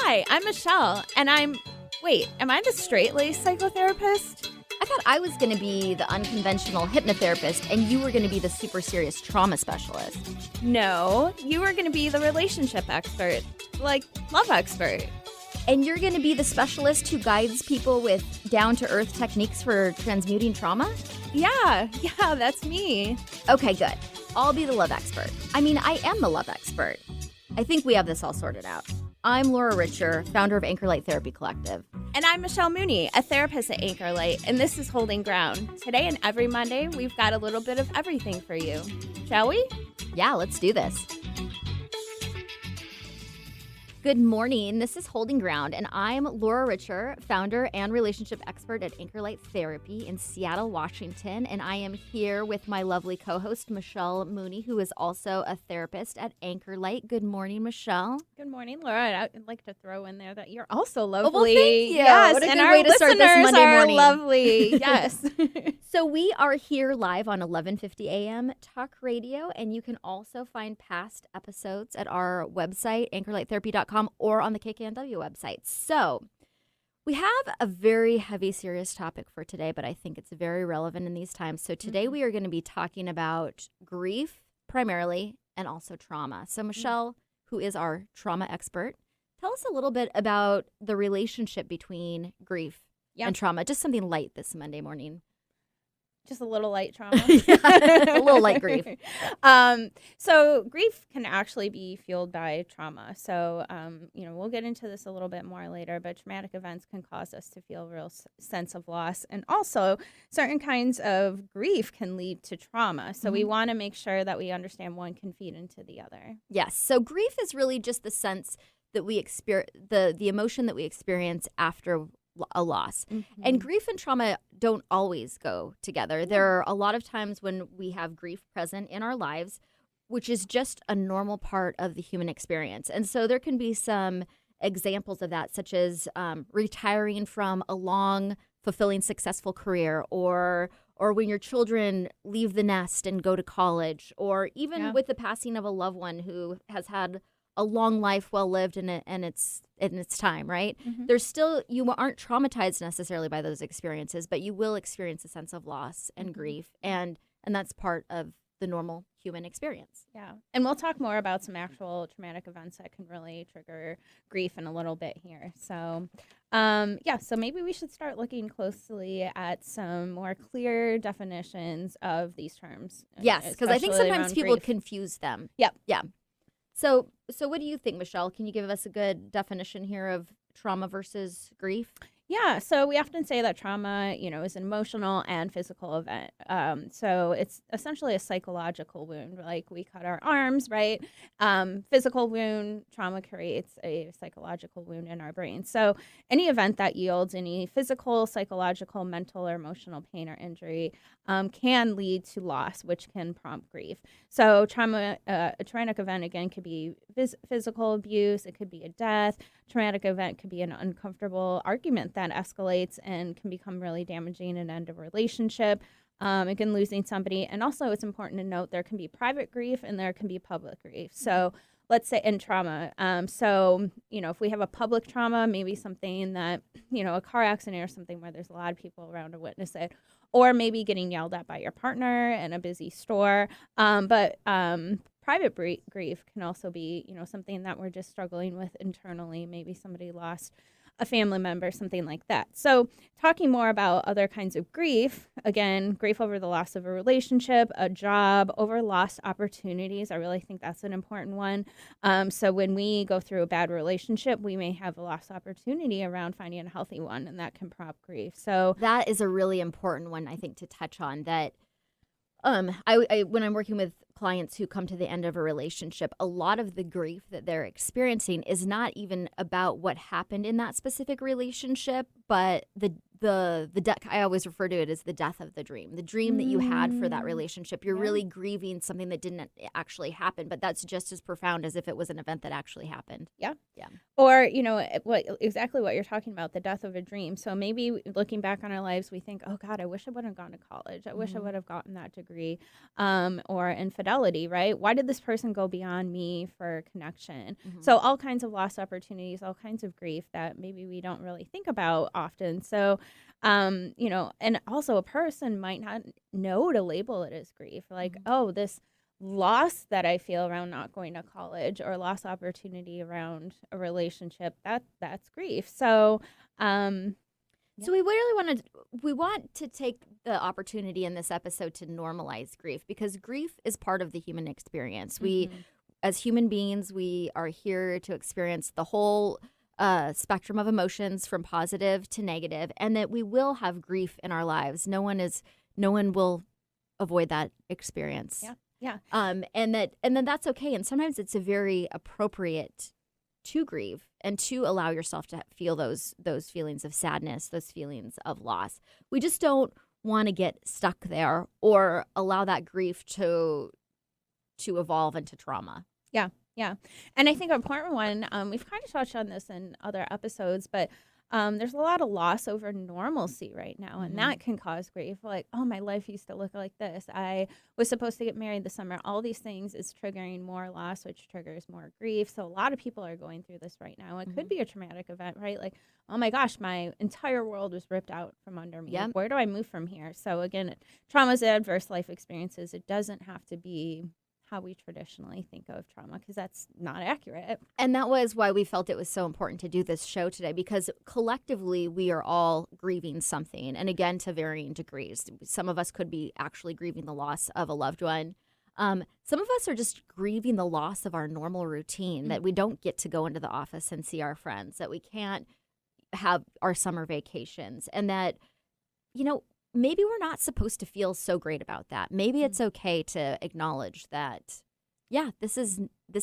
Hi, I'm Michelle, and am I the straight-laced psychotherapist? I thought I was going to be the unconventional hypnotherapist and you were going to be the super serious trauma specialist. No, you were going to be the relationship expert, like love expert. And you're going to be the specialist who guides people with down-to-earth techniques for transmuting trauma? Yeah, that's me. Okay, good. I'll be the love expert. I mean, I am the love expert. I think we have this all sorted out. I'm Laura Richer, founder of Anchor Light Therapy Collective. And I'm Michelle Mooney, a therapist at Anchor Light, and this is Holding Ground. Today and every Monday, we've got a little bit of everything for you. Shall we? Yeah, let's do this. Good morning. This is Holding Ground, and I'm Laura Richer, founder and relationship expert at Anchor Light Therapy in Seattle, Washington. And I am here with my lovely co-host, Michelle Mooney, who is also a therapist at Anchor Light. Good morning, Michelle. Good morning, Laura. I'd like to throw in there that you're also lovely. Oh, well, thank you. Yes, what a and good our way to start this listeners Monday are morning. lovely. Yes. So we are here live on 11:50 a.m. Talk Radio, and you can also find past episodes at our website, anchorlighttherapy.com, or on the KKNW website. So we have a very heavy, serious topic for today, but I think it's very relevant in these times. So today we are going to be talking about grief primarily and also trauma. So Michelle, who is our trauma expert, tell us a little bit about the relationship between grief and trauma. Just something light this Monday morning. Just a little light trauma. A little light grief. So grief can actually be fueled by trauma. So, we'll get into this a little bit more later, but traumatic events can cause us to feel a real sense of loss. And also, certain kinds of grief can lead to trauma. So we want to make sure that we understand one can feed into the other. Yes. So grief is really just the sense that we experience, the emotion that we experience after a loss. And grief and trauma don't always go together. There are a lot of times when we have grief present in our lives, which is just a normal part of the human experience. And so there can be some examples of that, such as retiring from a long, fulfilling, successful career, or when your children leave the nest and go to college, or even with the passing of a loved one who has had a long life well lived in its time, right? There's still, you aren't traumatized necessarily by those experiences, but you will experience a sense of loss and grief, and that's part of the normal human experience. Yeah, and we'll talk more about some actual traumatic events that can really trigger grief in a little bit here. So, so maybe we should start looking closely at some more clear definitions of these terms. Yes, because I think sometimes people confuse them. Yep. Yeah. So what do you think, Michelle? Can you give us a good definition here of trauma versus grief? Yeah, so we often say that trauma, is an emotional and physical event. So it's essentially a psychological wound, like we cut our arms, right? Physical wound, trauma creates a psychological wound in our brain. So any event that yields any physical, psychological, mental, or emotional pain or injury can lead to loss, which can prompt grief. So trauma, a traumatic event, again, could be physical abuse, it could be a death. Traumatic event could be an uncomfortable argument that escalates and can become really damaging and end a relationship. It can losing somebody. And also it's important to note there can be private grief and there can be public grief. So let's say in trauma. If we have a public trauma, maybe something that, a car accident or something where there's a lot of people around to witness it, or maybe getting yelled at by your partner in a busy store. Private grief can also be, something that we're just struggling with internally. Maybe somebody lost a family member, something like that. So talking more about other kinds of grief, again, grief over the loss of a relationship, a job, over lost opportunities. I really think that's an important one. So when we go through a bad relationship, we may have a lost opportunity around finding a healthy one, and that can prompt grief. So that is a really important one, I think, to touch on. That I when I'm working with clients who come to the end of a relationship, a lot of the grief that they're experiencing is not even about what happened in that specific relationship, but the I always refer to it as the death of the dream that you had for that relationship. You're really grieving something that didn't actually happen, but that's just as profound as if it was an event that actually happened. Yeah. Or, exactly what you're talking about, the death of a dream. So maybe looking back on our lives, we think, oh God, I wish I would have gone to college. I wish I would have gotten that degree. Or infidelity infidelity, right? Why did this person go beyond me for connection? Mhm. So all kinds of lost opportunities, all kinds of grief that maybe we don't really think about often. So, and also a person might not know to label it as grief. Like, oh, this loss that I feel around not going to college or lost opportunity around a relationship, that's grief. So, So we want to take the opportunity in this episode to normalize grief, because grief is part of the human experience. We, as human beings, we are here to experience the whole spectrum of emotions from positive to negative, and that we will have grief in our lives. No one will avoid that experience. Yeah. And then that's okay. And sometimes it's a very appropriate to grieve and to allow yourself to feel those feelings of sadness, those feelings of loss. We just don't want to get stuck there or allow that grief to evolve into trauma. Yeah. And I think an important one, we've kind of touched on this in other episodes, but there's a lot of loss over normalcy right now, and that can cause grief. Like, oh, my life used to look like this. I was supposed to get married this summer. All these things is triggering more loss, which triggers more grief. So a lot of people are going through this right now. It could be a traumatic event, right? Like, oh my gosh, my entire world was ripped out from under me. Yep. Where do I move from here? So again, trauma's adverse life experiences. It doesn't have to be how we traditionally think of trauma, because that's not accurate. And that was why we felt it was so important to do this show today, because collectively we are all grieving something, and again, to varying degrees. Some of us could be actually grieving the loss of a loved one. Some of us are just grieving the loss of our normal routine, that we don't get to go into the office and see our friends, that we can't have our summer vacations, and that, maybe we're not supposed to feel so great about that. Maybe it's okay to acknowledge that, this is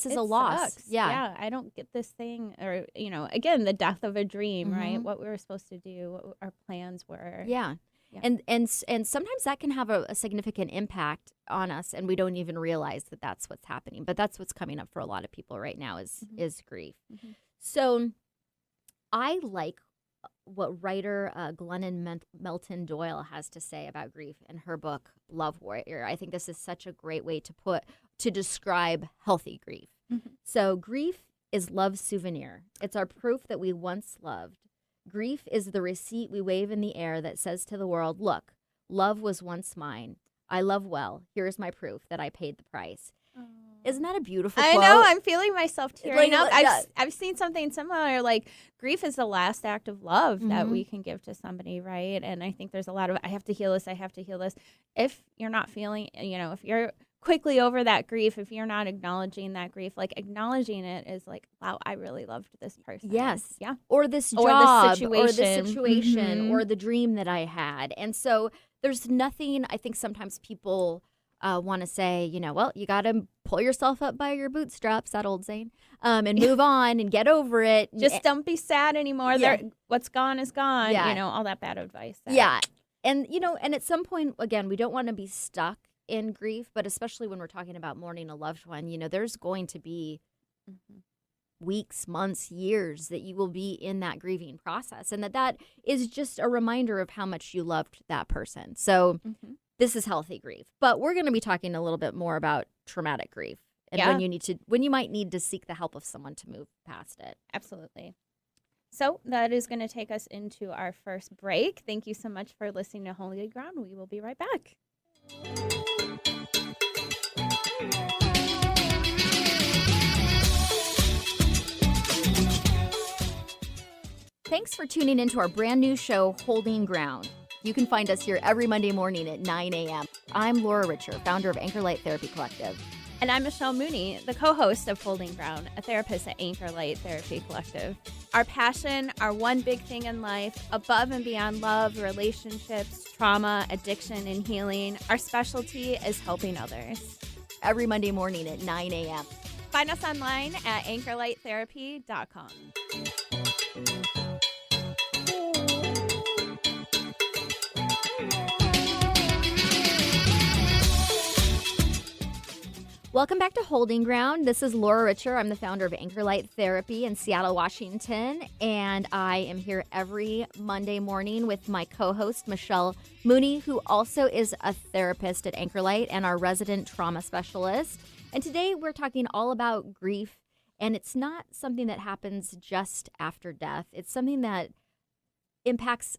a loss. Sucks. Yeah, I don't get this thing, or again, the death of a dream, right? What we were supposed to do, what our plans were. Yeah. And sometimes that can have a significant impact on us, and we don't even realize that that's what's happening. But that's what's coming up for a lot of people right now is grief. So I like what writer Glennon Melton Doyle has to say about grief in her book Love Warrior. I think this is such a great way to describe healthy grief. So grief is love's souvenir. It's our proof that we once loved. Grief is the receipt we wave in the air that says to the world, look, love was once mine. I love well. Here's my proof that I paid the price. Isn't that a beautiful quote? I know. I'm feeling myself tearing up. Yeah. I've seen something similar. Like, grief is the last act of love that we can give to somebody, right? And I think there's a lot of, I have to heal this. I have to heal this. If you're not feeling, if you're quickly over that grief, if you're not acknowledging that grief, like acknowledging it is like, wow, I really loved this person. Yes. Yeah. Or this job, or this situation, or the dream that I had. And so there's nothing, I think sometimes people want to say, well, you got to pull yourself up by your bootstraps, that old saying, and move on and get over it. Just don't be sad anymore. Yeah. What's gone is gone. Yeah. All that bad advice. Yeah. And, and at some point, again, we don't want to be stuck in grief, but especially when we're talking about mourning a loved one, there's going to be weeks, months, years that you will be in that grieving process, and that is just a reminder of how much you loved that person. So this is healthy grief, but we're going to be talking a little bit more about traumatic grief and when you might need to seek the help of someone to move past it. Absolutely. So that is going to take us into our first break. Thank you so much for listening to Holy Ground. We will be right back. Thanks for tuning into our brand new show, Holding Ground. You can find us here every Monday morning at 9 a.m. I'm Laura Richer, founder of Anchor Light Therapy Collective. And I'm Michelle Mooney, the co-host of Holding Ground, a therapist at Anchor Light Therapy Collective. Our passion, our one big thing in life, above and beyond love, relationships, trauma, addiction, and healing, our specialty is helping others. Every Monday morning at 9 a.m. Find us online at anchorlighttherapy.com. Welcome back to Holding Ground. This is Laura Richer. I'm the founder of Anchor Light Therapy in Seattle, Washington, and I am here every Monday morning with my co-host, Michelle Mooney, who also is a therapist at Anchor Light and our resident trauma specialist. And today we're talking all about grief, and it's not something that happens just after death. It's something that impacts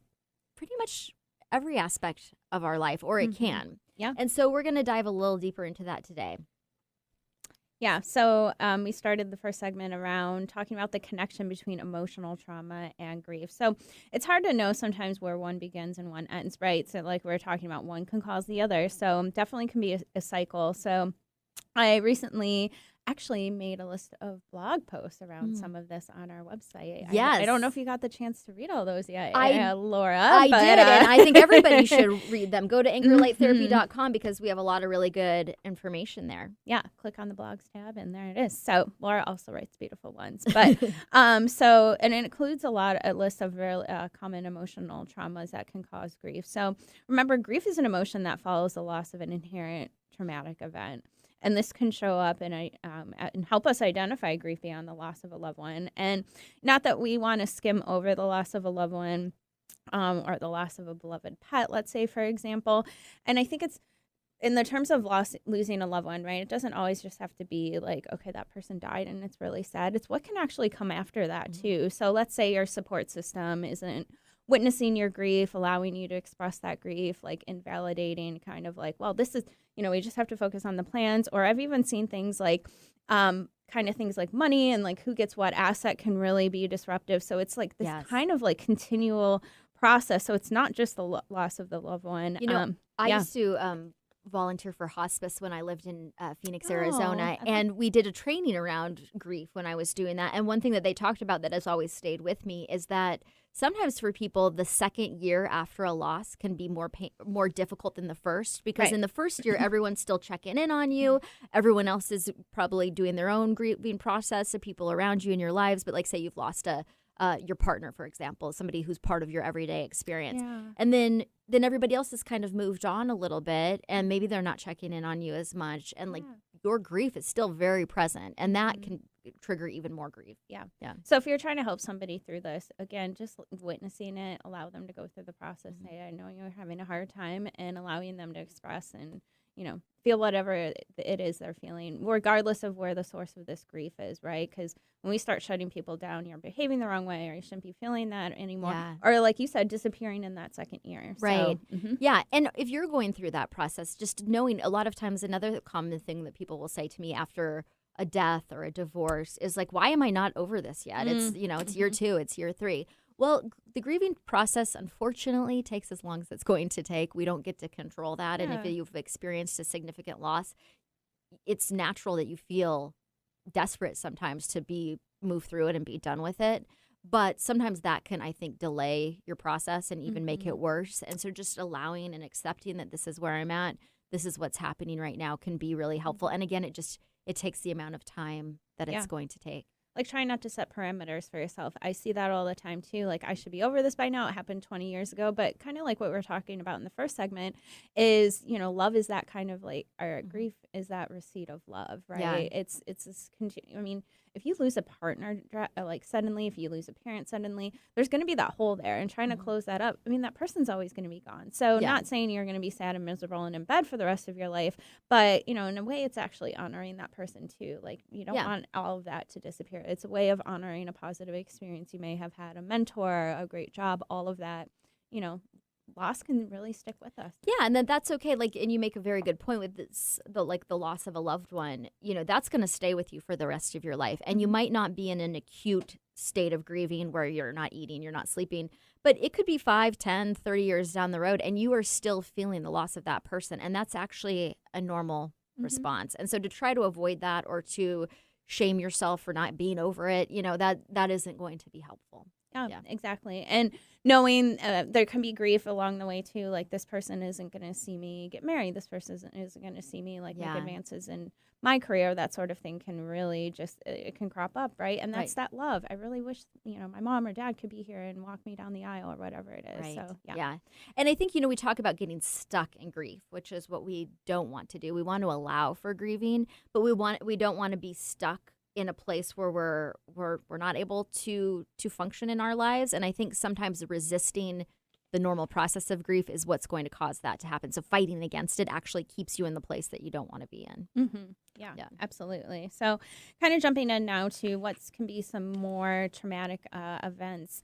pretty much every aspect of our life, or it can. Yeah. And so we're going to dive a little deeper into that today. Yeah, so we started the first segment around talking about the connection between emotional trauma and grief. So it's hard to know sometimes where one begins and one ends, right? So like we were talking about, one can cause the other. So definitely can be a cycle. So I recently actually made a list of blog posts around some of this on our website. Yes. I don't know if you got the chance to read all those yet, Laura. I did, and I think everybody should read them. Go to anchorlighttherapy.com because we have a lot of really good information there. Yeah, click on the blogs tab, and there it is. So Laura also writes beautiful ones. But and it includes a list of very common emotional traumas that can cause grief. So remember, grief is an emotion that follows the loss of an inherent traumatic event. And this can show up and help us identify grief beyond the loss of a loved one. And not that we want to skim over the loss of a loved one or the loss of a beloved pet, let's say, for example. And I think it's in the terms of losing a loved one, right? It doesn't always just have to be like, okay, that person died and it's really sad. It's what can actually come after that too. So let's say your support system isn't witnessing your grief, allowing you to express that grief, like invalidating, kind of like, well, this is, we just have to focus on the plans. Or I've even seen things like kind of things like money and like who gets what asset can really be disruptive. So it's like this kind of like continual process. So it's not just the loss of the loved one. I used to volunteer for hospice when I lived in Phoenix, Arizona, and we did a training around grief when I was doing that. And one thing that they talked about that has always stayed with me is that sometimes for people, the second year after a loss can be more difficult than the first, because in the first year, everyone's still checking in on you. Everyone else is probably doing their own grieving process, the people around you in your lives. But like, say you've lost your partner, for example, somebody who's part of your everyday experience. Yeah. And then everybody else has kind of moved on a little bit, and maybe they're not checking in on you as much. And like your grief is still very present, and that can trigger even more grief. Yeah. So if you're trying to help somebody through this, again, just witnessing it, allow them to go through the process. Say, I know you're having a hard time, and allowing them to express and feel whatever it is they're feeling, regardless of where the source of this grief is, right? Because when we start shutting people down, you're behaving the wrong way, or you shouldn't be feeling that anymore. Yeah. Or like you said, disappearing in that second year. Right. So, yeah. And if you're going through that process, just knowing, a lot of times another common thing that people will say to me after a death or a divorce is like, why am I not over this yet? It's, it's year 2, it's year 3. Well, the grieving process, unfortunately, takes as long as it's going to take. We don't get to control that. And if you've experienced a significant loss, it's natural that you feel desperate sometimes to move through it and be done with it. But sometimes that can, I think, delay your process and even make it worse. And so just allowing and accepting that this is where I'm at, this is what's happening right now, can be really helpful. And again, it takes the amount of time that it's going to take. Like, trying not to set parameters for yourself. I see that all the time, too. Like, I should be over this by now. It happened 20 years ago. But kind of like what we were talking about in the first segment is, love is that kind of like, or grief is that receipt of love, right? Yeah. It's this I mean, if you lose a partner, like suddenly, if you lose a parent suddenly, there's going to be that hole there, and trying to close that up. I mean, that person's always going to be gone. So not saying you're going to be sad and miserable and in bed for the rest of your life, but, in a way, it's actually honoring that person too. Like, you don't want all of that to disappear. It's a way of honoring a positive experience you may have had, a mentor, a great job, all of that, loss can really stick with us. Yeah, and then that's okay. Like, and you make a very good point with this, the loss of a loved one. That's going to stay with you for the rest of your life. And you might not be in an acute state of grieving where you're not eating, you're not sleeping, but it could be 5, 10, 30 years down the road, and you are still feeling the loss of that person. And that's actually a normal response. And so to try to avoid that, or to shame yourself for not being over it, that isn't going to be helpful. Yeah, Yeah. exactly. And knowing there can be grief along the way too. Like this person isn't going to see me get married. This person isn't going to see me like make Yeah. advances in my career. That sort of thing can really just it can crop up, right? And that's Right. that love. I really wish my mom or dad could be here and walk me down the aisle or whatever it is. Right. So yeah. Yeah. And I think, we talk about getting stuck in grief, which is what we don't want to do. We want to allow for grieving, but we don't want to be stuck in a place where we're not able to function in our lives. And I think sometimes resisting the normal process of grief is what's going to cause that to happen. So fighting against it actually keeps you in the place that you don't want to be in. Mm-hmm. Yeah, absolutely. So kind of jumping in now to what can be some more traumatic events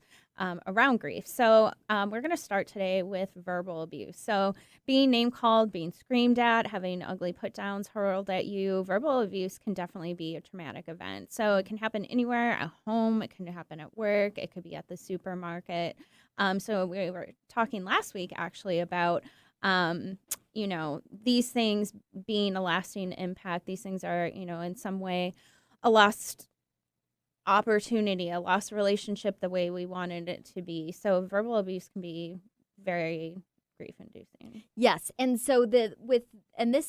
around grief. So we're going to start today with verbal abuse. So being name called, being screamed at, having ugly put downs hurled at you, verbal abuse can definitely be a traumatic event. So it can happen anywhere, at home, it can happen at work, it could be at the supermarket. So we were talking last week actually about these things being a lasting impact. These things are, in some way a lost opportunity, a lost relationship the way we wanted it to be. So verbal abuse can be very grief inducing. Yes. And so this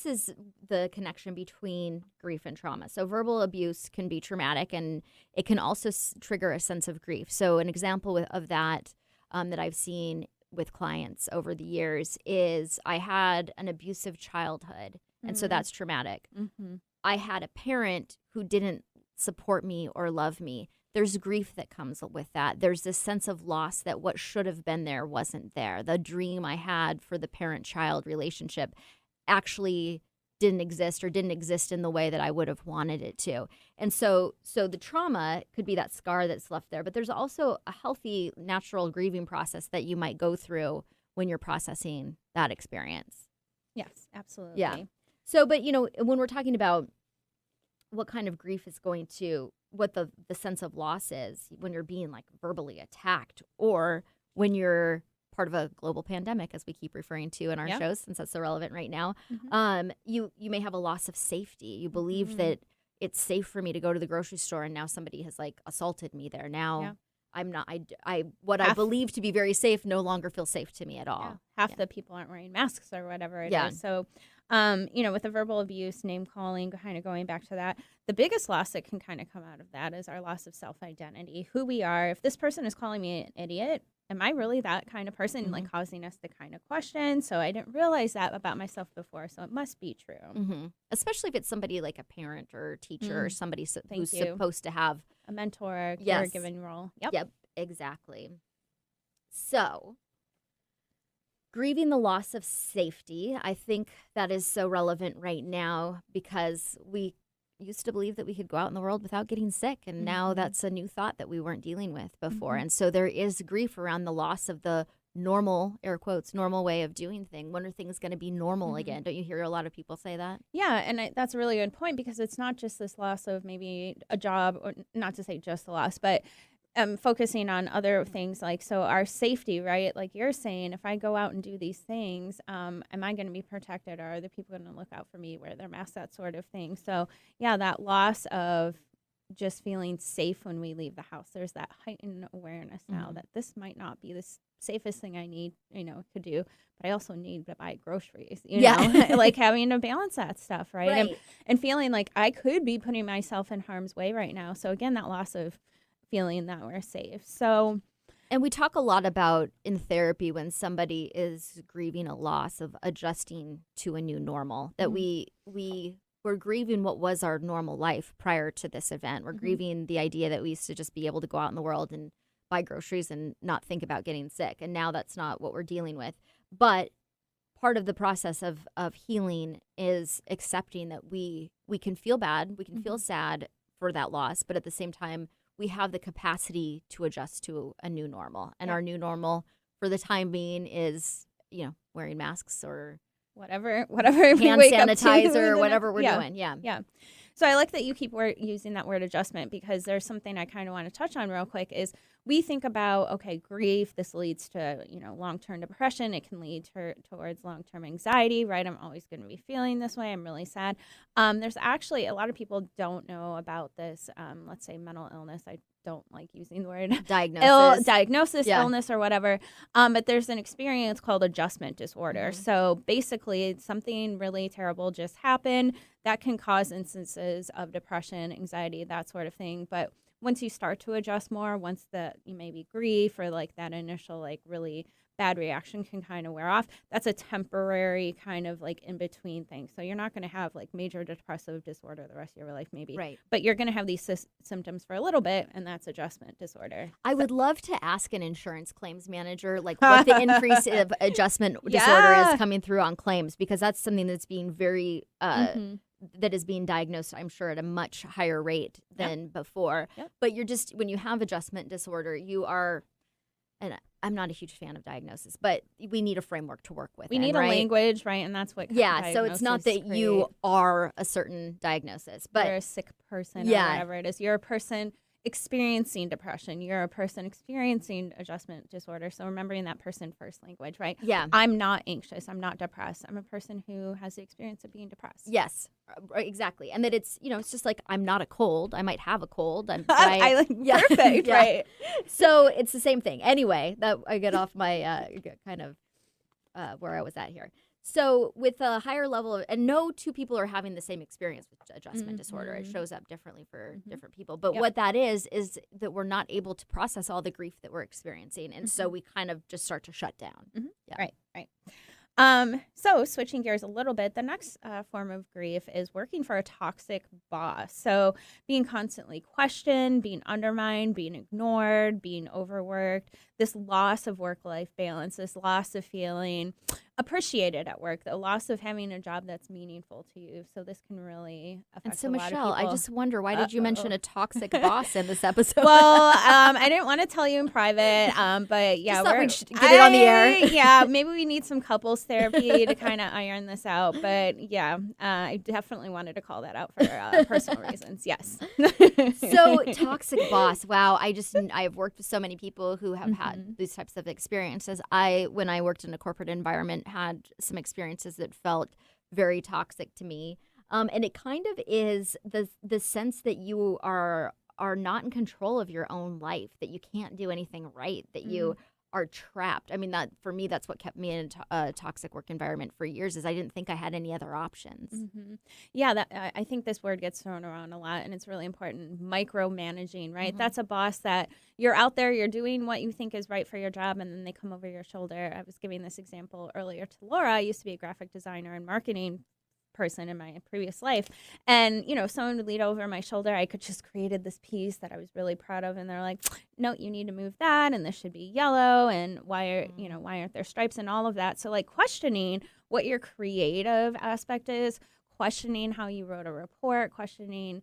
is the connection between grief and trauma. So verbal abuse can be traumatic, and it can also trigger a sense of grief. So an example of that that I've seen with clients over the years is I had an abusive childhood, and so that's traumatic. Mm-hmm. I had a parent who didn't support me or love me. There's grief that comes with that. There's this sense of loss that what should have been there wasn't there. The dream I had for the parent-child relationship actually didn't exist in the way that I would have wanted it to. And so the trauma could be that scar that's left there, but there's also a healthy, natural grieving process that you might go through when you're processing that experience. Yes, absolutely. Yeah. So, but when we're talking about what kind of grief is going to, what the sense of loss is when you're being like verbally attacked, or when you're part of a global pandemic, as we keep referring to in our shows, since that's so relevant right now. Mm-hmm. You may have a loss of safety. You believe that it's safe for me to go to the grocery store, and now somebody has like assaulted me there. Now I'm not. I believe to be very safe no longer feels safe to me at all. Yeah. Half the people aren't wearing masks or whatever it is. So, with the verbal abuse, name calling, kind of going back to that, the biggest loss that can kind of come out of that is our loss of self-identity, who we are. If this person is calling me an idiot, am I really that kind of person? Mm-hmm. Like causing us the kind of question. So I didn't realize that about myself before. So it must be true. Mm-hmm. Especially if it's somebody like a parent or teacher or somebody who's supposed to have a mentor, caregiving role. Yep, exactly. So grieving the loss of safety, I think that is so relevant right now because we used to believe that we could go out in the world without getting sick, and now that's a new thought that we weren't dealing with before. And so there is grief around the loss of the normal, air quotes, normal way of doing things. When are things going to be normal again? Don't you hear a lot of people say that? Yeah, and that's a really good point, because it's not just this loss of maybe a job, or not to say just the loss, but focusing on other things, like, so our safety, right? Like you're saying, if I go out and do these things, am I going to be protected? Or are the people going to look out for me, wear their masks, that sort of thing? So yeah, that loss of just feeling safe when we leave the house. There's that heightened awareness now that this might not be the safest thing I need, to do, but I also need to buy groceries, you know, like having to balance that stuff, right? And feeling like I could be putting myself in harm's way right now. So again, that loss of feeling that we're safe. So, and we talk a lot about in therapy when somebody is grieving a loss of adjusting to a new normal, that we're grieving what was our normal life prior to this event. We're grieving the idea that we used to just be able to go out in the world and buy groceries and not think about getting sick. And now that's not what we're dealing with. But part of the process of healing is accepting that we can feel bad, we can feel sad for that loss, but at the same time, we have the capacity to adjust to a new normal. And our new normal for the time being is, wearing masks or whatever hand sanitizer or whatever we're doing. Yeah. So I like that you keep using that word adjustment, because there's something I kind of want to touch on real quick. Is we think about, okay, grief, this leads to, long-term depression. It can lead towards long-term anxiety, right? I'm always going to be feeling this way. I'm really sad. There's actually a lot of people don't know about this, let's say mental illness. I don't like using the word Diagnosis. illness, or whatever. But there's an experience called adjustment disorder. Mm-hmm. So basically, something really terrible just happened that can cause instances of depression, anxiety, that sort of thing. But once you start to adjust more, once you maybe grief or like that initial like really bad reaction can kind of wear off, that's a temporary kind of like in between thing. So you're not going to have like major depressive disorder the rest of your life maybe. Right. But you're going to have these symptoms for a little bit, and that's adjustment disorder. I would love to ask an insurance claims manager like what the increase of adjustment disorder is coming through on claims, because that's something that's being very that is being diagnosed, I'm sure, at a much higher rate than before. Yep. But you're just, when you have adjustment disorder, you are, and I'm not a huge fan of diagnosis, but we need a framework to work with. We need a language, right? And that's what so it's not that create. you are a certain diagnosis, but you're a sick person or whatever it is. You're a person experiencing depression. You're a person experiencing adjustment disorder. So remembering that person first language, right? Yeah. I'm not anxious. I'm not depressed. I'm a person who has the experience of being depressed. Yes, exactly. And that it's, it's just like, I'm not a cold. I might have a cold. Perfect, right? So it's the same thing. Anyway, that I get off my kind of where I was at here. So with a higher level of, and no two people are having the same experience with adjustment disorder. It shows up differently for different people. But what that is that we're not able to process all the grief that we're experiencing. And so we kind of just start to shut down. Right. So switching gears a little bit, the next form of grief is working for a toxic boss. So being constantly questioned, being undermined, being ignored, being overworked, this loss of work-life balance, this loss of feeling appreciated at work, the loss of having a job that's meaningful to you. So this can really affect And so, a lot of Michelle, people. I just wonder, why did you mention a toxic boss in this episode? Well, I didn't want to tell you in private, but yeah, we should get it on the air. Yeah, maybe we need some couples therapy to kind of iron this out. But yeah, I definitely wanted to call that out for personal reasons. Yes. So toxic boss. Wow. I've worked with so many people who have had these types of experiences. When I worked in a corporate environment, had some experiences that felt very toxic to me. And it kind of is the sense that you are not in control of your own life, that you can't do anything right, that you are trapped. I mean, that for me, that's what kept me in a toxic work environment for years, is I didn't think I had any other options. Yeah, I think this word gets thrown around a lot, and it's really important. Micromanaging, right? That's a boss that you're out there, you're doing what you think is right for your job, and then they come over your shoulder. I was giving this example earlier to Laura. I used to be a graphic designer and marketing person in my previous life, and someone would lead over my shoulder. I could just created this piece that I was really proud of, and they're like, no, you need to move that, and this should be yellow, and why aren't there stripes, and all of that. So like questioning what your creative aspect is, questioning how you wrote a report, questioning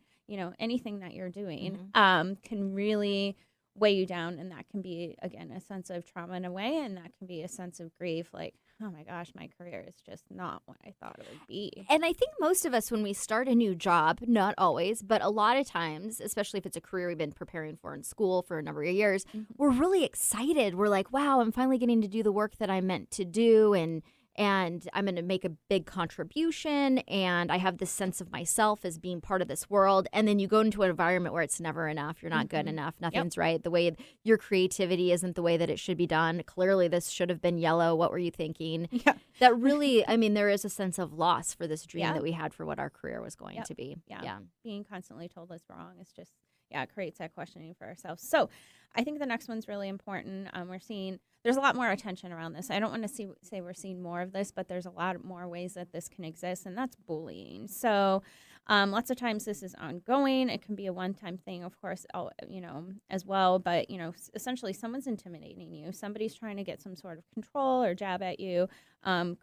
anything that you're doing can really weigh you down, and that can be, again, a sense of trauma in a way, and that can be a sense of grief, like, oh my gosh, my career is just not what I thought it would be. And I think most of us, when we start a new job, not always, but a lot of times, especially if it's a career we've been preparing for in school for a number of years, we're really excited. We're like, wow, I'm finally getting to do the work that I meant to do, and I'm going to make a big contribution, and I have this sense of myself as being part of this world. And then you go into an environment where it's never enough. You're not good enough. Nothing's right. The way your creativity isn't the way that it should be done. Clearly, this should have been yellow. what were you thinking? Yeah. That really, I mean, there is a sense of loss for this dream that we had for what our career was going to be. Yeah. Being constantly told it's wrong is just, it creates that questioning for ourselves. So I think the next one's really important. We're seeing there's a lot more attention around this. I don't want to say we're seeing more of this, but there's a lot more ways that this can exist, and that's bullying. So lots of times this is ongoing. It can be a one-time thing, of course, as well. But, essentially someone's intimidating you. Somebody's trying to get some sort of control or jab at you,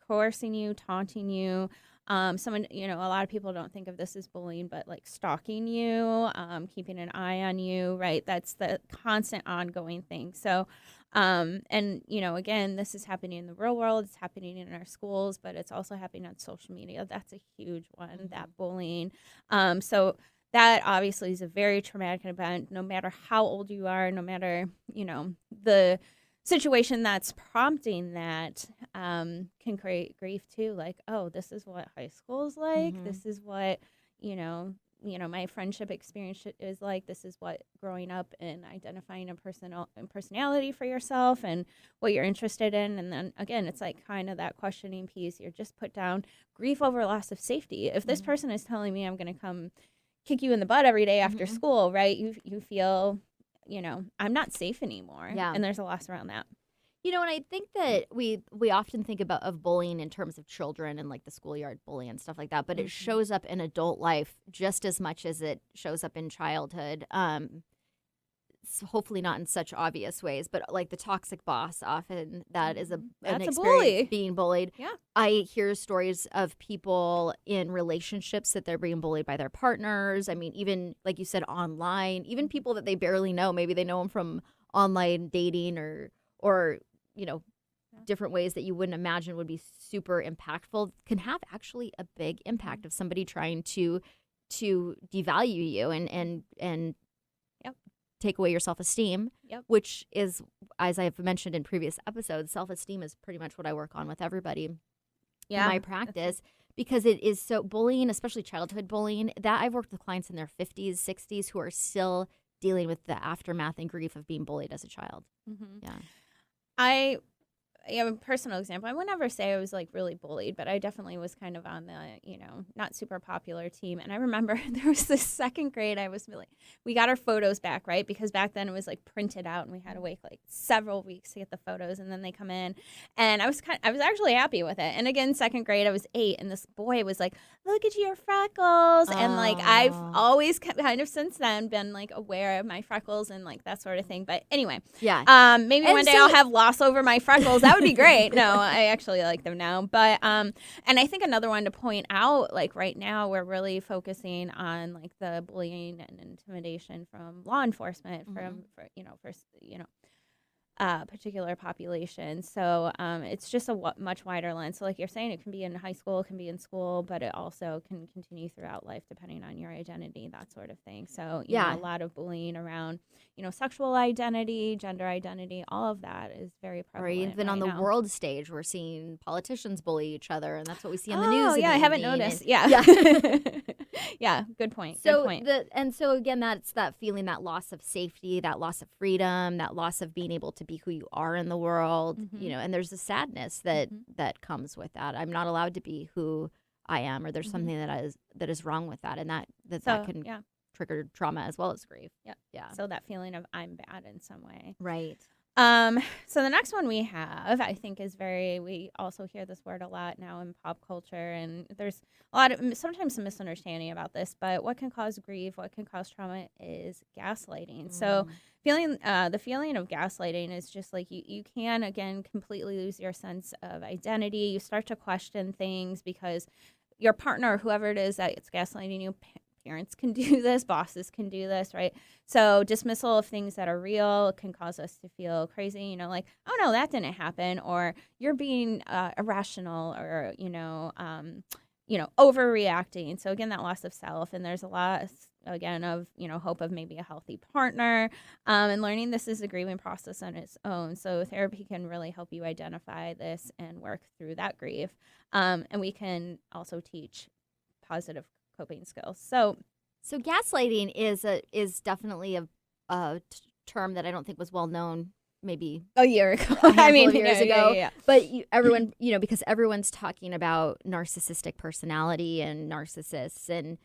coercing you, taunting you. Someone, a lot of people don't think of this as bullying, but like stalking you, keeping an eye on you, right? That's the constant ongoing thing. So, again, this is happening in the real world. It's happening in our schools, but it's also happening on social media. That's a huge one, that bullying. So that obviously is a very traumatic event, no matter how old you are, no matter, the situation that's prompting that can create grief too. Like, oh, this is what high school is like. This is what, my friendship experience is like. This is what growing up and identifying a personality for yourself and what you're interested in. And then again, it's like kind of that questioning piece. You're just put down grief over loss of safety. If this person is telling me I'm going to come kick you in the butt every day after school, right? You feel, I'm not safe anymore. Yeah. And there's a loss around that. And I think that we often think of bullying in terms of children and like the schoolyard bully and stuff like that, but it shows up in adult life just as much as it shows up in childhood. So hopefully not in such obvious ways, but like the toxic boss, often that is an experience bully. Being bullied. Yeah. I hear stories of people in relationships that they're being bullied by their partners. I mean, even like you said, online, even people that they barely know. Maybe they know them from online dating or different ways that you wouldn't imagine would be super impactful can have actually a big impact of somebody trying to devalue you and take away your self-esteem, which is, as I've mentioned in previous episodes, self-esteem is pretty much what I work on with everybody in my practice, because it is so bullying, especially childhood bullying, that I've worked with clients in their 50s, 60s who are still dealing with the aftermath and grief of being bullied as a child. Yeah. I have a personal example. I would never say I was like really bullied, but I definitely was kind of on the, not super popular team. And I remember there was this second grade, we got our photos back, right? Because back then it was like printed out and we had to wait like several weeks to get the photos, and then they come in. And I was actually happy with it. And again, second grade, I was 8, and this boy was like, "Look at your freckles." And like, I've always kind of since then been like aware of my freckles and like that sort of thing. But anyway, maybe one day I'll have loss over my freckles. That would be great. No, I actually like them now. But and I think another one to point out, like right now we're really focusing on like the bullying and intimidation from law enforcement particular populations. So it's just a much wider lens. So like you're saying, it can be in high school, it can be in school, but it also can continue throughout life depending on your identity, that sort of thing. So a lot of bullying around, sexual identity, gender identity, all of that is very prevalent. Or even on the world stage, we're seeing politicians bully each other, and that's what we see on the news. Oh, yeah, I haven't noticed. Yeah. Yeah, good point. So so again, that's that feeling, that loss of safety, that loss of freedom, that loss of being able to be who you are in the world, and there's a sadness that comes with that. I'm not allowed to be who I am, or there's something that is wrong with that, and that can trigger trauma as well as grief. Yeah. So that feeling of I'm bad in some way. Right. So the next one we have, I think, is we also hear this word a lot now in pop culture, and there's a lot of sometimes some misunderstanding about this, but what can cause grief, what can cause trauma is gaslighting. So the feeling of gaslighting is just like you can, again, completely lose your sense of identity. You start to question things because your partner, whoever it is that it's gaslighting you, parents can do this, bosses can do this, right? So dismissal of things that are real can cause us to feel crazy, like, oh no, that didn't happen, or you're being irrational, or overreacting. So again, that loss of self, and there's a lot again of hope of maybe a healthy partner, and learning this is a grieving process on its own. So therapy can really help you identify this and work through that grief, and we can also teach positive coping skills. So gaslighting is definitely a term that I don't think was well known maybe a year ago. Years ago. Yeah. But everyone, because everyone's talking about narcissistic personality and narcissists, and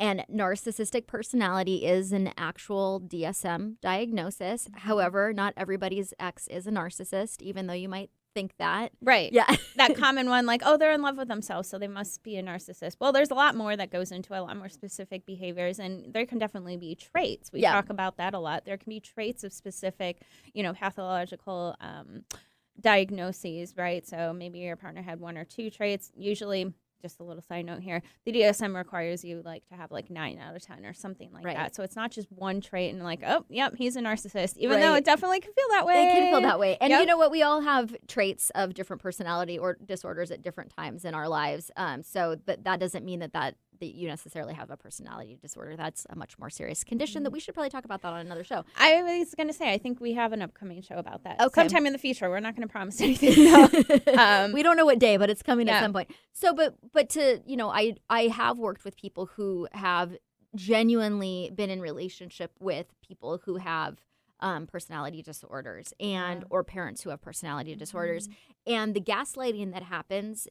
narcissistic personality is an actual DSM diagnosis. However, not everybody's ex is a narcissist, even though you might think that. Right. Yeah. That common one, like, oh, they're in love with themselves, so they must be a narcissist. Well, there's a lot more that goes into a lot more specific behaviors, and there can definitely be traits. We talk about that a lot. There can be traits of specific, pathological diagnoses, right? So maybe your partner had 1 or 2 traits. Usually, just a little side note here, the DSM requires you to have 9 out of 10 or something like that. So it's not just one trait and oh, yep, he's a narcissist, even though it definitely can feel that way. It can feel that way. And you know what? We all have traits of different personality or disorders at different times in our lives. So that doesn't mean that that you necessarily have a personality disorder. That's a much more serious condition that we should probably talk about that on another show. I was going to say, I think we have an upcoming show about that. Okay. Sometime in the future. We're not going to promise anything. No. We don't know what day, but it's coming at some point. So, but to, I have worked with people who have genuinely been in relationship with people who have personality disorders or parents who have personality disorders. And the gaslighting that happens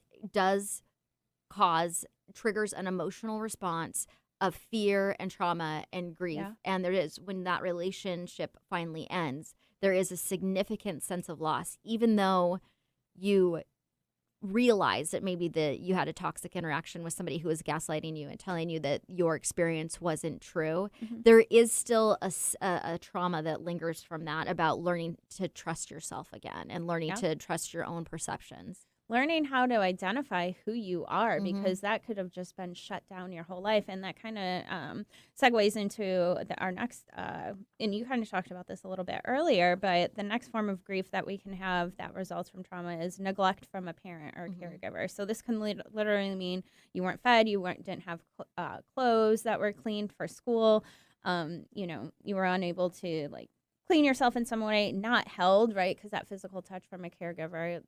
triggers an emotional response of fear and trauma and grief. Yeah. And there is, when that relationship finally ends, there is a significant sense of loss, even though you realize that maybe you had a toxic interaction with somebody who was gaslighting you and telling you that your experience wasn't true. There is still a trauma that lingers from that about learning to trust yourself again and learning to trust your own perceptions. Learning how to identify who you are, because that could have just been shut down your whole life. And that kind of segues into our next, and you kind of talked about this a little bit earlier, but the next form of grief that we can have that results from trauma is neglect from a parent or caregiver. So this can literally mean you weren't fed, didn't have clothes that were cleaned for school, you were unable to clean yourself in some way, not held, right? Because that physical touch from a caregiver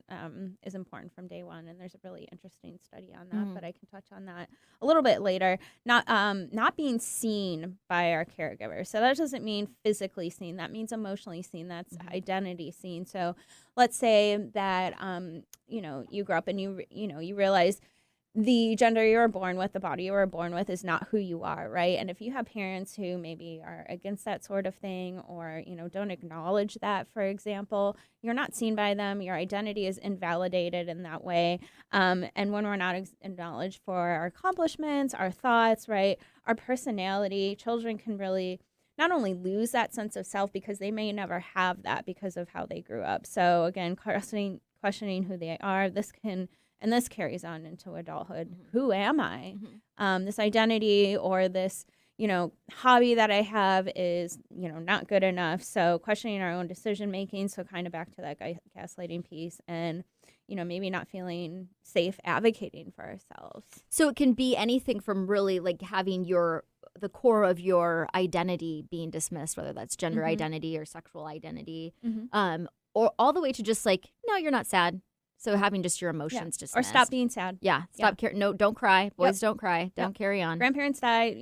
is important from day one. And there's a really interesting study on that, but I can touch on that a little bit later. Not being seen by our caregiver. So that doesn't mean physically seen. That means emotionally seen. That's identity seen. So let's say that, you grew up and you realize the gender you were born with, the body you were born with is not who you are, right? And if you have parents who maybe are against that sort of thing or, don't acknowledge that, for example, you're not seen by them, your identity is invalidated in that way. And when we're not acknowledged for our accomplishments, our thoughts, right, our personality, children can really not only lose that sense of self because they may never have that because of how they grew up. So again, questioning who they are, this carries on into adulthood. Who am I? This identity or this, hobby that I have is, not good enough. So questioning our own decision making. So kind of back to that gaslighting piece and, maybe not feeling safe advocating for ourselves. So it can be anything from really having the core of your identity being dismissed, whether that's gender identity or sexual identity, or all the way to just no, you're not sad. So having just your emotions dismissed. Or stop being sad. Yeah. Stop. No, don't cry. Boys don't cry. Don't carry on. Grandparents die,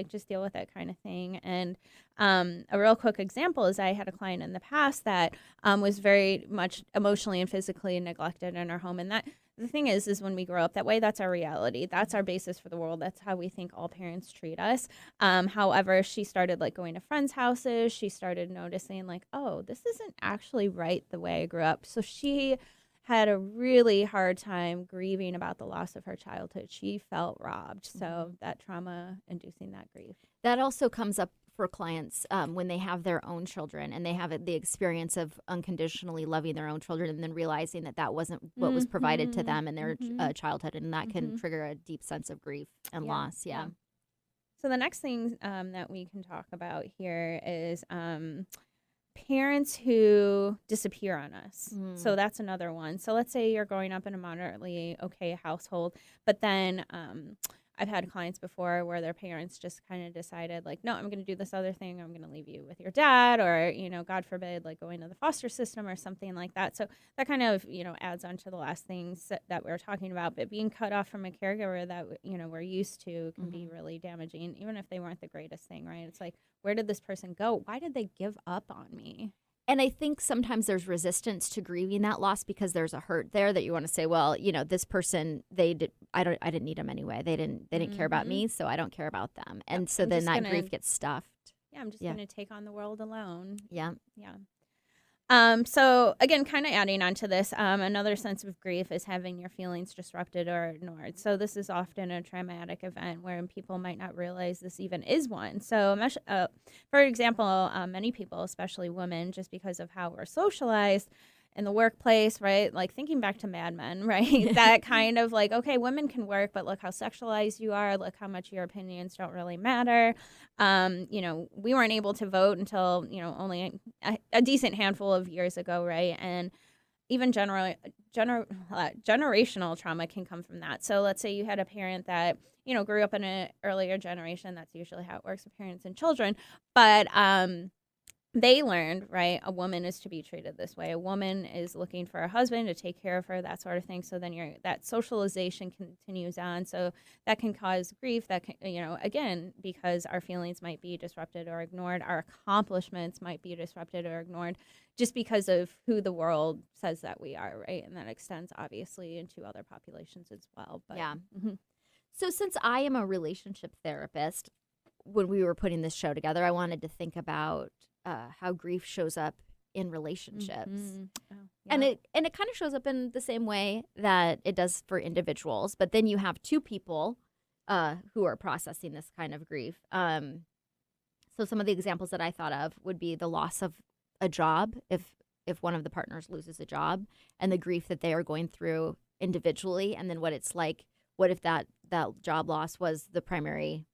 just deal with it kind of thing. And a real quick example is I had a client in the past that was very much emotionally and physically neglected in her home. And that the thing is when we grow up that way, that's our reality. That's our basis for the world. That's how we think all parents treat us. However, she started going to friends' houses. She started noticing oh, this isn't actually right the way I grew up. So she had a really hard time grieving about the loss of her childhood. She felt robbed. So that trauma inducing that grief. That also comes up for clients when they have their own children and they have the experience of unconditionally loving their own children and then realizing that wasn't what was provided to them in their childhood. And that can trigger a deep sense of grief and loss. Yeah. So the next thing that we can talk about here is parents who disappear on us. So that's another one. So let's say you're growing up in a moderately okay household, but then I've had clients before where their parents just kind of decided no, I'm going to do this other thing. I'm going to leave you with your dad or, God forbid, going to the foster system or something like that. So that kind of, adds on to the last things that we were talking about. But being cut off from a caregiver that, we're used to can be really damaging, even if they weren't the greatest thing, right? It's where did this person go? Why did they give up on me? And I think sometimes there's resistance to grieving that loss because there's a hurt there that you want to say, well, this person, I didn't need them anyway. They didn't care about me, so I don't care about them. And so then that grief gets stuffed. Yeah, I'm just going to take on the world alone. Yeah. Yeah. So again, kind of adding on to this, another sense of grief is having your feelings disrupted or ignored. So this is often a traumatic event where people might not realize this even is one. So for example, many people, especially women, just because of how we're socialized in the workplace, right? Thinking back to Mad Men, right? That kind of okay, women can work, but look how sexualized you are. Look how much your opinions don't really matter. We weren't able to vote until, only a decent handful of years ago, right? And even generational trauma can come from that. So let's say you had a parent that, grew up in an earlier generation. That's usually how it works with parents and children. But they learned, right, a woman is to be treated this way. A woman is looking for a husband to take care of her, that sort of thing. So then that socialization continues on. So that can cause grief. That can, again, because our feelings might be disrupted or ignored, our accomplishments might be disrupted or ignored, just because of who the world says that we are, right? And that extends obviously into other populations as well. But, yeah. Mm-hmm. So since I am a relationship therapist, when we were putting this show together, I wanted to think about how grief shows up in relationships. Mm-hmm. Oh, yeah. And it kind of shows up in the same way that it does for individuals, but then you have two people who are processing this kind of grief. So some of the examples that I thought of would be the loss of a job, if one of the partners loses a job, and the grief that they are going through individually, and then what it's like, what if that job loss was the primary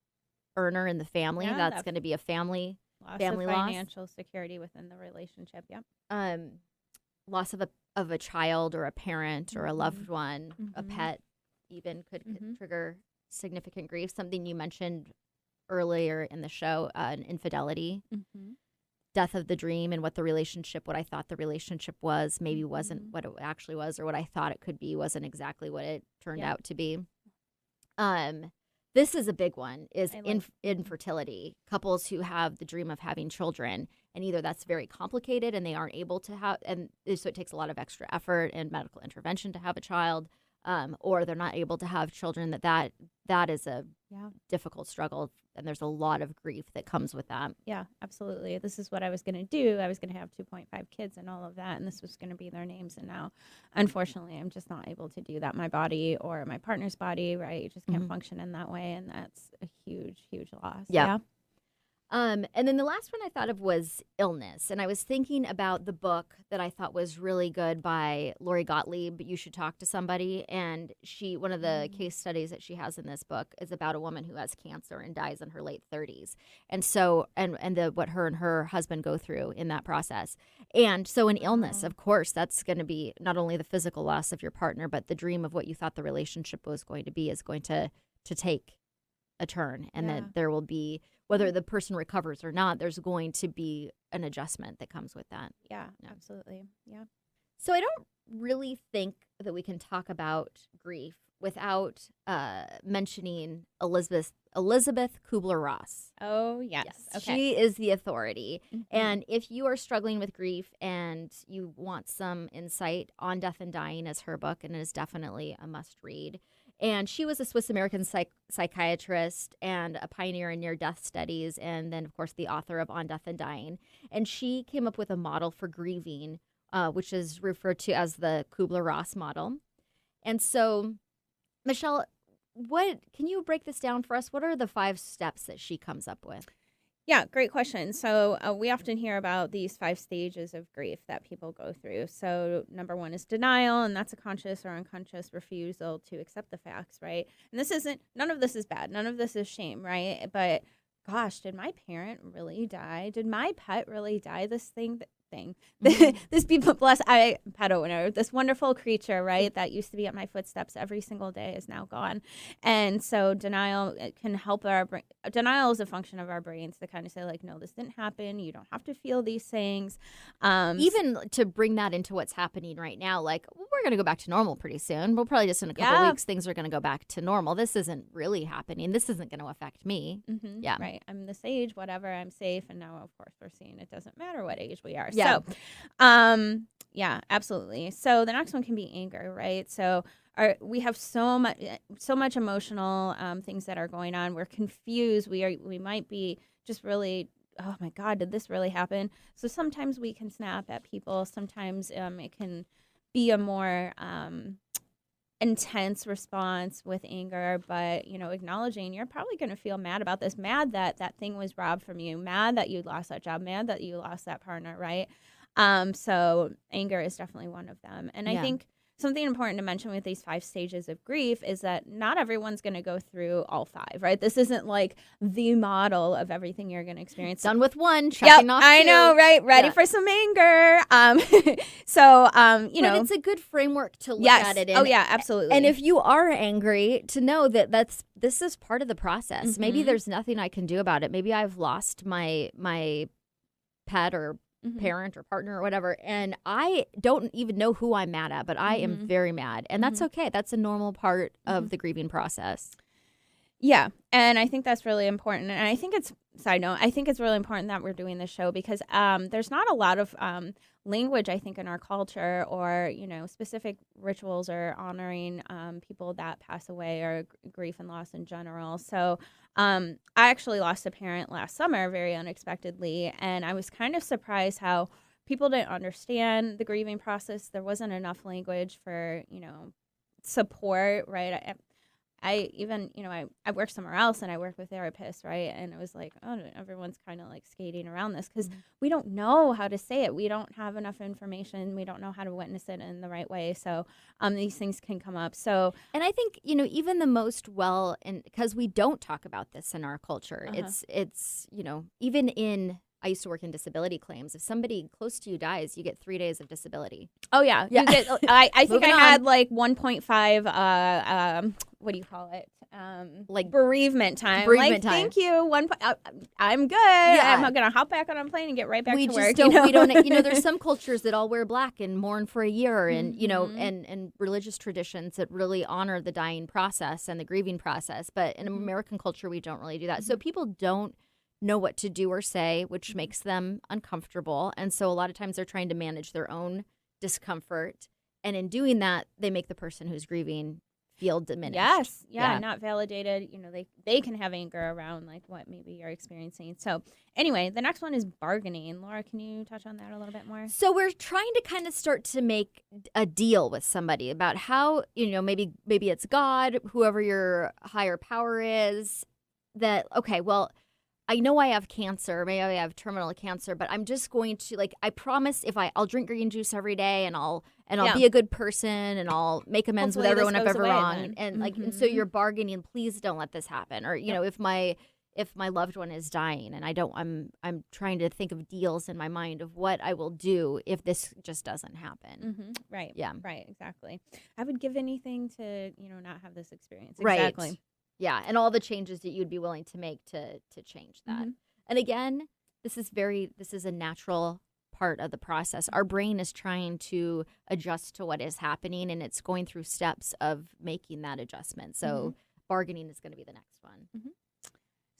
earner in the family? Yeah, that's going to be a family of financial security within the relationship. Yep. Loss of a child or a parent or a loved one, a pet even could trigger significant grief. Something you mentioned earlier in the show, an infidelity, death of the dream, and what I thought the relationship was maybe wasn't what it actually was, or what I thought it could be wasn't exactly what it turned out to be. This is a big one, is infertility. Couples who have the dream of having children, and either that's very complicated and they aren't able to have, and so it takes a lot of extra effort and medical intervention to have a child, or they're not able to have children, that is a difficult struggle, and there's a lot of grief that comes with that. Yeah, absolutely. This is what I was going to do. I was going to have 2.5 kids and all of that, and this was going to be their names, and now, unfortunately, I'm just not able to do that. My body or my partner's body, right, you just can't function in that way, and that's a huge, huge loss. Yeah. And then the last one I thought of was illness. And I was thinking about the book that I thought was really good by Lori Gottlieb, You Should Talk to Somebody. And one of the case studies that she has in this book is about a woman who has cancer and dies in her late 30s. And so, what her and her husband go through in that process. And so an illness, of course, that's going to be not only the physical loss of your partner, but the dream of what you thought the relationship was going to be is going to take a turn. And that there will be, whether the person recovers or not, there's going to be an adjustment that comes with that. Yeah, absolutely. Yeah. So I don't really think that we can talk about grief without mentioning Elizabeth Kubler-Ross. Oh, yes. Okay. She is the authority. And if you are struggling with grief and you want some insight on Death and Dying, as her book, and it is definitely a must read. And she was a Swiss-American psychiatrist and a pioneer in near-death studies, and then, of course, the author of On Death and Dying. And she came up with a model for grieving, which is referred to as the Kubler-Ross model. And so, Michelle, can you break this down for us? What are the 5 steps that she comes up with? Yeah, great question. So we often hear about these 5 stages of grief that people go through. So number 1 is denial, and that's a conscious or unconscious refusal to accept the facts, right? And none of this is bad. None of this is shame, right? But gosh, did my parent really die? Did my pet really die? This people, pet owner, this wonderful creature, right, that used to be at my footsteps every single day is now gone. And so denial can help our brain. Denial is a function of our brains to kind of say, like, no, this didn't happen. You don't have to feel these things. Even to bring that into what's happening right now, like, we're going to go back to normal pretty soon. We'll probably just in a couple of weeks, things are going to go back to normal. This isn't really happening. This isn't going to affect me. Yeah. Right. I'm this age, whatever, I'm safe. And now, of course, we're seeing it doesn't matter what age we are. Yeah. So, yeah, absolutely. So the next one can be anger, right? So we have so much emotional things that are going on. We're confused. We might be just really, oh my God, did this really happen? So sometimes we can snap at people. Sometimes it can be a more intense response with anger, but acknowledging you're probably going to feel mad about this, mad that that thing was robbed from you, mad that you lost that job, mad that you lost that partner, right? So anger is definitely one of them. And I think something important to mention with these 5 stages of grief is that not everyone's going to go through all 5, right? This isn't like the model of everything you're going to experience. Done with 1, checking off 2. I know, right? Ready for some anger. So, but it's a good framework to look at it in. Oh, yeah, absolutely. And if you are angry, to know that this is part of the process. Maybe there's nothing I can do about it. Maybe I've lost my pet or parent or partner or whatever, and I don't even know who I'm mad at, but I am very mad, and that's okay. That's a normal part of the grieving process. Yeah, and I think that's really important. And I think side note, I think it's really important that we're doing this show because there's not a lot of language, I think, in our culture or, specific rituals or honoring people that pass away or grief and loss in general. So I actually lost a parent last summer very unexpectedly, and I was kind of surprised how people didn't understand the grieving process. There wasn't enough language for, support, right? I even, I work somewhere else and I work with therapists, right? And it was like, oh, everyone's kind of like skating around this because we don't know how to say it. We don't have enough information. We don't know how to witness it in the right way. So these things can come up. So, and I think, even the most because we don't talk about this in our culture, it's, even I used to work in disability claims. If somebody close to you dies, you get 3 days of disability. Oh, yeah. You get, I think I had like 1.5, what do you call it? Like bereavement time. Bereavement time. Thank you. I'm good. Yeah. I'm going to hop back on a plane and get right back to work. We don't, there's some cultures that all wear black and mourn for a year and, and religious traditions that really honor the dying process and the grieving process. But in American culture, we don't really do that. So people don't know what to do or say, which makes them uncomfortable. And so a lot of times they're trying to manage their own discomfort. And in doing that, they make the person who's grieving feel diminished. Yes. Yeah. Not validated. They can have anger around like what maybe you're experiencing. So anyway, the next one is bargaining. Laura, can you touch on that a little bit more? So we're trying to kind of start to make a deal with somebody about how, maybe it's God, whoever your higher power is, that, okay, well, I know I have cancer, maybe I have terminal cancer, but I'm just going to I promise I'll drink green juice every day and I'll be a good person and I'll make amends with everyone I've ever wronged. And so you're bargaining, please don't let this happen. Or, if my loved one is dying and I'm trying to think of deals in my mind of what I will do if this just doesn't happen. Right. Yeah. Right. Exactly. I would give anything to, not have this experience. Right. Exactly. Yeah, and all the changes that you'd be willing to make to change that. And again, this is a natural part of the process. Our brain is trying to adjust to what is happening, and it's going through steps of making that adjustment. So bargaining is going to be the next one.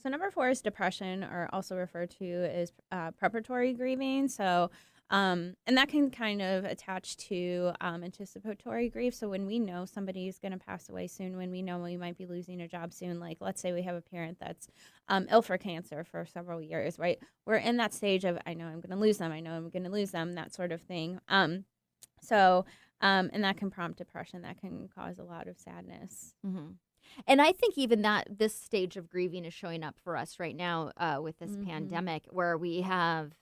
So number 4 is depression, or also referred to as preparatory grieving. So and that can kind of attach to anticipatory grief. So when we know somebody is going to pass away soon, when we know we might be losing a job soon, like let's say we have a parent that's ill for cancer for several years, right? We're in that stage of, I know I'm going to lose them. I know I'm going to lose them, that sort of thing. And that can prompt depression. That can cause a lot of sadness. And I think even that this stage of grieving is showing up for us right now with this pandemic, where we have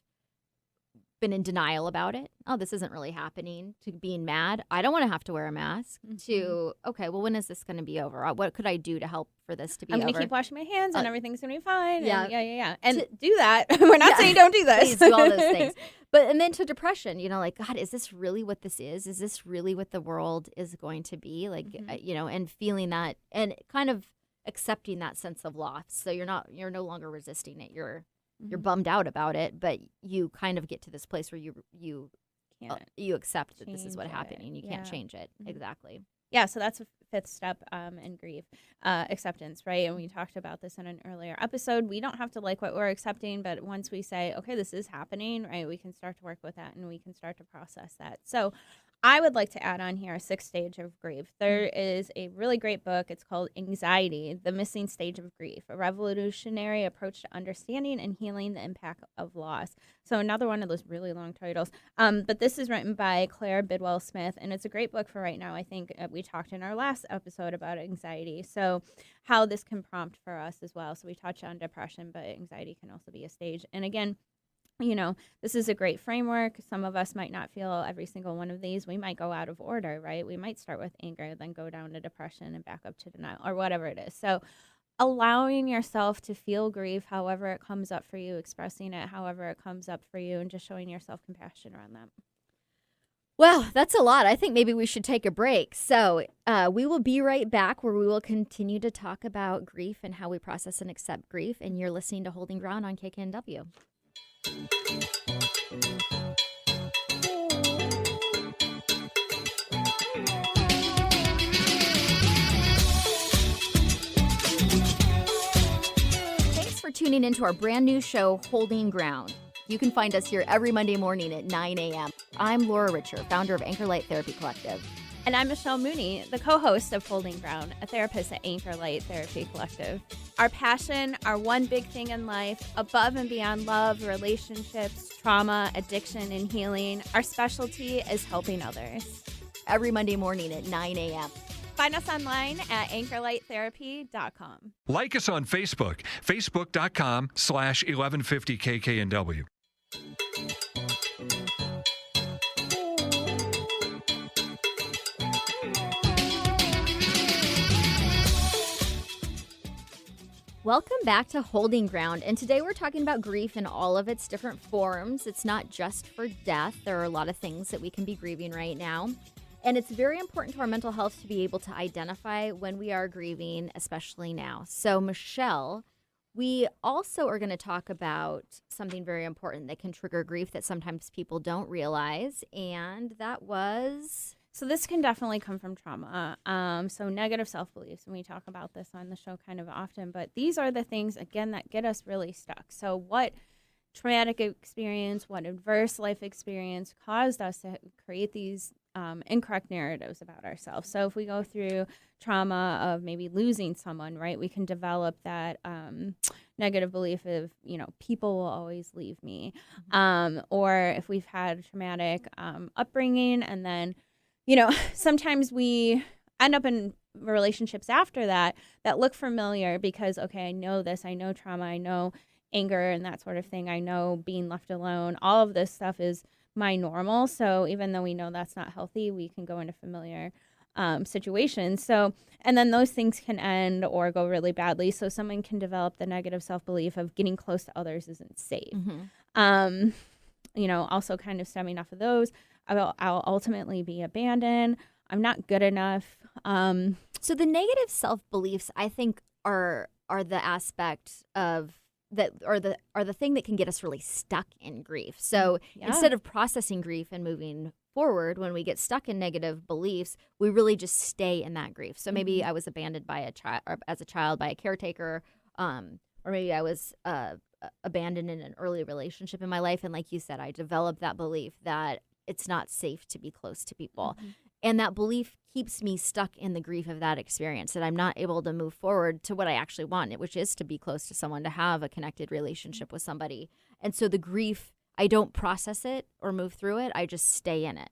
been in denial about it. Oh, this isn't really happening, to being mad. I don't want to have to wear a mask, to, okay, well, when is this going to be over? What could I do to help for this to be over? I'm going to keep washing my hands and everything's going to be fine. Yeah. And do that. We're not saying don't do this. Please do all those things. And then to depression, God, is this really what this is? Is this really what the world is going to be? And feeling that and kind of accepting that sense of loss. So you're no longer resisting it. You're bummed out about it, but you kind of get to this place where you accept that this is what's happening. You can't change it. Exactly. Yeah, so that's a 5th step in grief, acceptance, right? And we talked about this in an earlier episode. We don't have to like what we're accepting, but once we say, okay, this is happening, right, we can start to work with that and we can start to process that. So I would like to add on here a 6th stage of grief. There is a really great book. It's called Anxiety, The Missing Stage of Grief, a revolutionary approach to understanding and healing the impact of loss. So another one of those really long titles. But this is written by Claire Bidwell Smith, and it's a great book for right now. I think we talked in our last episode about anxiety. So how this can prompt for us as well. So we touched on depression, but anxiety can also be a stage. And again, this is a great framework. Some of us might not feel every single one of these. We might go out of order, right? We might start with anger, then go down to depression and back up to denial or whatever it is. So allowing yourself to feel grief however it comes up for you, expressing it however it comes up for you, and just showing yourself compassion around that. Well, that's a lot. I think maybe we should take a break. So we will be right back, where we will continue to talk about grief and how we process and accept grief. And you're listening to Holding Ground on KKNW. Thanks for tuning into our brand new show, Holding Ground. You can find us here every Monday morning at 9 a.m. I'm Laura Richer, founder of Anchor Light Therapy Collective. And I'm Michelle Mooney, the co-host of Holding Ground, a therapist at Anchor Light Therapy Collective. Our passion, our one big thing in life, above and beyond love, relationships, trauma, addiction, and healing, our specialty is helping others. Every Monday morning at 9 a.m. Find us online at anchorlighttherapy.com. Like us on Facebook, facebook.com/1150kknw. Welcome back to Holding Ground, and today we're talking about grief in all of its different forms. It's not just for death. There are a lot of things that we can be grieving right now, and it's very important to our mental health to be able to identify when we are grieving, especially now. So, Michelle, we also are going to talk about something very important that can trigger grief that sometimes people don't realize, and that was... So this can definitely come from trauma. So negative self-beliefs, and we talk about this on the show kind of often, but these are the things, again, that get us really stuck. So what traumatic experience, what adverse life experience caused us to create these incorrect narratives about ourselves? So if we go through trauma of maybe losing someone, right, we can develop that negative belief of, people will always leave me. Or if we've had traumatic upbringing, and then sometimes we end up in relationships after that look familiar because, okay, I know this, I know trauma, I know anger and that sort of thing. I know being left alone. All of this stuff is my normal. So even though we know that's not healthy, we can go into familiar situations. So, and then those things can end or go really badly. So someone can develop the negative self-belief of getting close to others isn't safe. Mm-hmm. Also kind of stemming off of those, I'll ultimately be abandoned. I'm not good enough. So the negative self-beliefs, I think, are the aspect of that, are the thing that can get us really stuck in grief. So instead of processing grief and moving forward, when we get stuck in negative beliefs, we really just stay in that grief. So maybe I was abandoned by as a child by a caretaker, or maybe I was abandoned in an early relationship in my life, and like you said, I developed that belief that it's not safe to be close to people. And that belief keeps me stuck in the grief of that experience, that I'm not able to move forward to what I actually want, which is to be close to someone, to have a connected relationship with somebody. And so the grief, I don't process it or move through it. I just stay in it.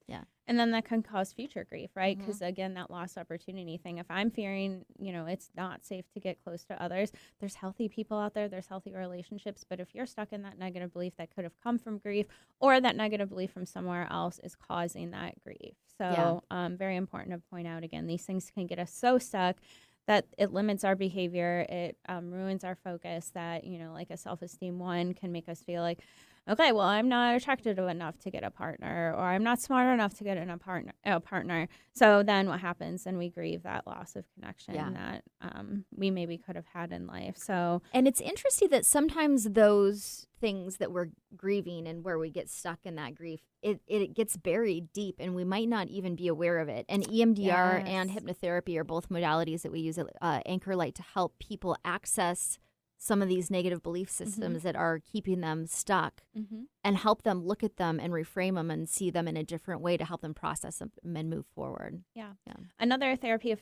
Yeah. And then that can cause future grief, right? Because again, that lost opportunity thing. If I'm fearing, it's not safe to get close to others, there's healthy people out there, there's healthy relationships. But if you're stuck in that negative belief that could have come from grief, or that negative belief from somewhere else is causing that grief. So very important to point out, again, these things can get us so stuck that it limits our behavior. It ruins our focus. That, like a self-esteem one can make us feel like, okay, well, I'm not attractive enough to get a partner, or I'm not smart enough to get a partner. So then what happens? Then we grieve that loss of connection that we maybe could have had in life. So, and it's interesting that sometimes those things that we're grieving and where we get stuck in that grief, it gets buried deep, and we might not even be aware of it. And EMDR and hypnotherapy are both modalities that we use at Anchor Light to help people access some of these negative belief systems that are keeping them stuck, and help them look at them and reframe them and see them in a different way to help them process them and move forward. Yeah. Another therapy, if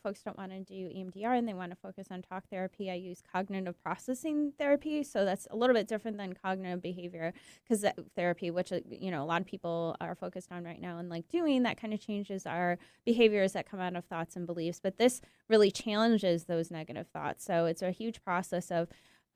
folks don't want to do EMDR and they want to focus on talk therapy, I use cognitive processing therapy. So that's a little bit different than cognitive behavior, because that therapy, which a lot of people are focused on right now and like doing, that kind of changes our behaviors that come out of thoughts and beliefs. But this really challenges those negative thoughts. So it's a huge process of,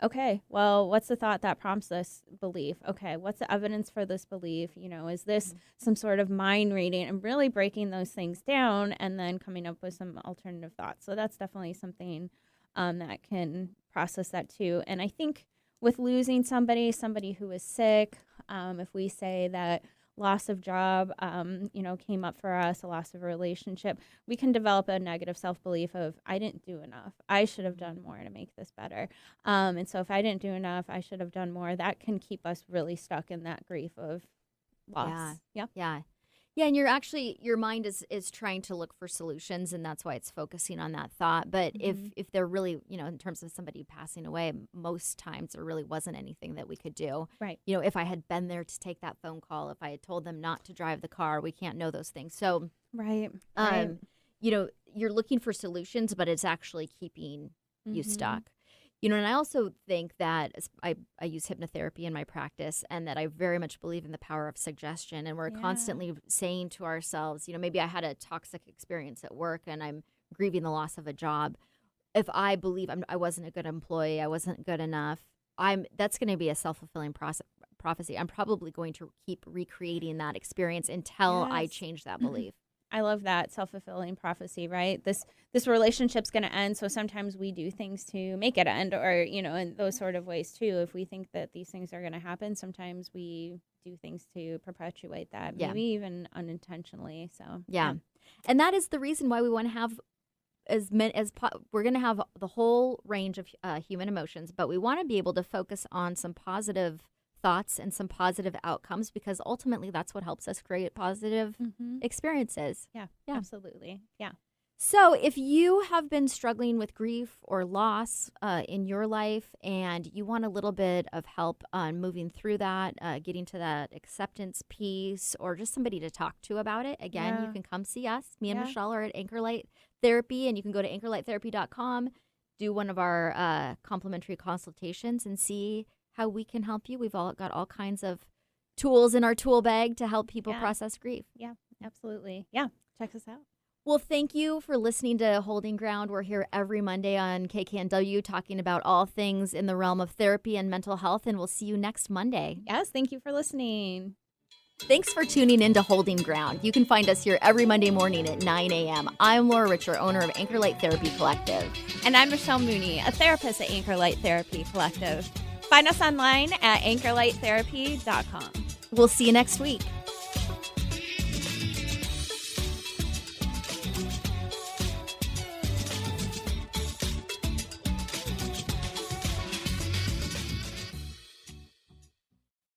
okay, well, what's the thought that prompts this belief? Okay, what's the evidence for this belief? Is this some sort of mind reading, and really breaking those things down and then coming up with some alternative thoughts. So that's definitely something that can process that too. And I think with losing somebody who is sick, if we say that loss of job, came up for us, a loss of a relationship, we can develop a negative self-belief of, I didn't do enough. I should have done more to make this better. And so if I didn't do enough, I should have done more. That can keep us really stuck in that grief of loss. Yeah, and your mind is trying to look for solutions, and that's why it's focusing on that thought. But if they're really, in terms of somebody passing away, most times there really wasn't anything that we could do. Right. If I had been there to take that phone call, if I had told them not to drive the car, we can't know those things. So, right. You're looking for solutions, but it's actually keeping you stuck. And I also think that I use hypnotherapy in my practice, and that I very much believe in the power of suggestion. And we're constantly saying to ourselves, maybe I had a toxic experience at work and I'm grieving the loss of a job. If I believe I wasn't a good employee, I wasn't good enough, that's going to be a self-fulfilling prophecy. I'm probably going to keep recreating that experience until I change that belief. I love that self-fulfilling prophecy, right? This relationship's going to end, so sometimes we do things to make it end, or in those sort of ways too. If we think that these things are going to happen, sometimes we do things to perpetuate that, maybe even unintentionally. So and that is the reason why we want to have we're going to have the whole range of human emotions, but we want to be able to focus on some positive thoughts and some positive outcomes, because ultimately that's what helps us create positive experiences. Yeah, absolutely. Yeah. So if you have been struggling with grief or loss in your life, and you want a little bit of help on moving through that, getting to that acceptance piece, or just somebody to talk to about it, again, you can come see us. Me and Michelle are at Anchorlight Therapy, and you can go to anchorlighttherapy.com, do one of our complimentary consultations, and see how we can help you. We've got all kinds of tools in our tool bag to help people process grief. Yeah, absolutely. Yeah, check us out. Well, thank you for listening to Holding Ground. We're here every Monday on KKNW talking about all things in the realm of therapy and mental health, and we'll see you next Monday. Yes, thank you for listening. Thanks for tuning in to Holding Ground. You can find us here every Monday morning at 9 a.m. I'm Laura Richer, owner of Anchorlight Therapy Collective. And I'm Michelle Mooney, a therapist at Anchorlight Therapy Collective. Find us online at anchorlighttherapy.com. We'll see you next week.